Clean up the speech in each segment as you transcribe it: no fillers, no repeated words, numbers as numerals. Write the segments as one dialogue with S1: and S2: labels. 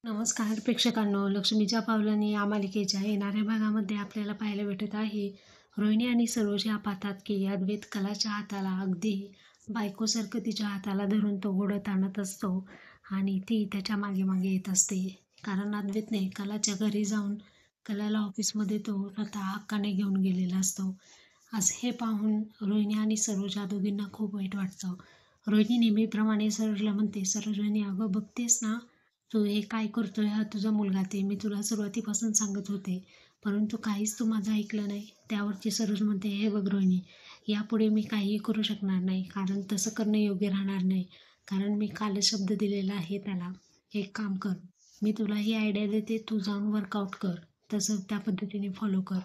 S1: नमस्कार प्रेक्षकांनो, लक्ष्मीच्या पावलांनी या मालिकेच्या येणाऱ्या भागामध्ये आपल्याला पाहायला भेटत आहे. रोहिणी आणि सरोज या पाहतात की अद्वैत कलाच्या हाताला अगदी बायकोसारखं तिच्या हाताला धरून तो ओढत आणत असतो आणि ती त्याच्या मागे मागे येत असते. कारण अद्वैतने कलाच्या घरी जाऊन कलाला ऑफिसमध्ये तो स्वतः हक्काने घेऊन गेलेला असतो. आज हे पाहून रोहिणी आणि सरोज या दोघींना खूप वाईट वाटतं. रोहिणी नेहमीप्रमाणे सरोजला म्हणते, "सरोज रोहिणी, अगं बघतेस ना, तू हे काय करतोय? हा तुझा मुलगा, ते मी तुला सुरुवातीपासून सांगत होते, परंतु काहीच तू माझं ऐकलं नाही." त्यावरची सरोज म्हणते, "हे बघ रोहिणी, यापुढे मी काहीही करू शकणार नाही, कारण तसं करणं योग्य राहणार नाही. कारण मी कालच शब्द दिलेला आहे त्याला. एक काम कर, मी तुला ही आयडिया देते, तू जाऊन वर्कआउट कर, तसं त्या पद्धतीने फॉलो कर."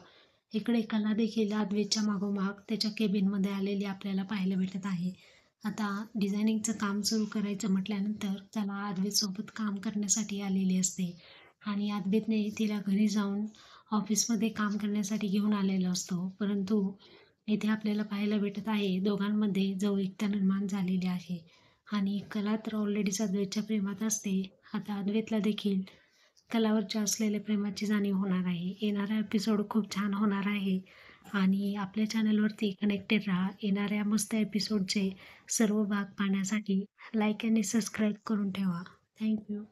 S1: इकडे कला देखील अद्वैतच्या मागोमाग त्याच्या केबिनमध्ये आलेली आपल्याला पाहायला भेटत आहे. आता डिझायनिंगचं काम सुरू करायचं म्हटल्यानंतर त्याला अद्वैतसोबत काम करण्यासाठी आलेली असते आणि अद्वैतने तिला घरी जाऊन ऑफिसमध्ये काम करण्यासाठी घेऊन आलेला असतो. परंतु इथे आपल्याला पाहायला भेटत आहे दोघांमध्ये जवळीकता निर्माण झालेली आहे आणि कला तर ऑलरेडीच अद्वैतच्या प्रेमात असते. आता अद्वैतला देखील कलावरच्या असलेल्या प्रेमाची जाणीव होणार आहे. येणारा एपिसोड खूप छान होणार आहे आणि आपल्या चॅनलवरती कनेक्टेड राहा. येणाऱ्या मस्त एपिसोडचे सर्व भाग पाहण्यासाठी लाईक आणि सबस्क्राईब करून ठेवा. थँक्यू.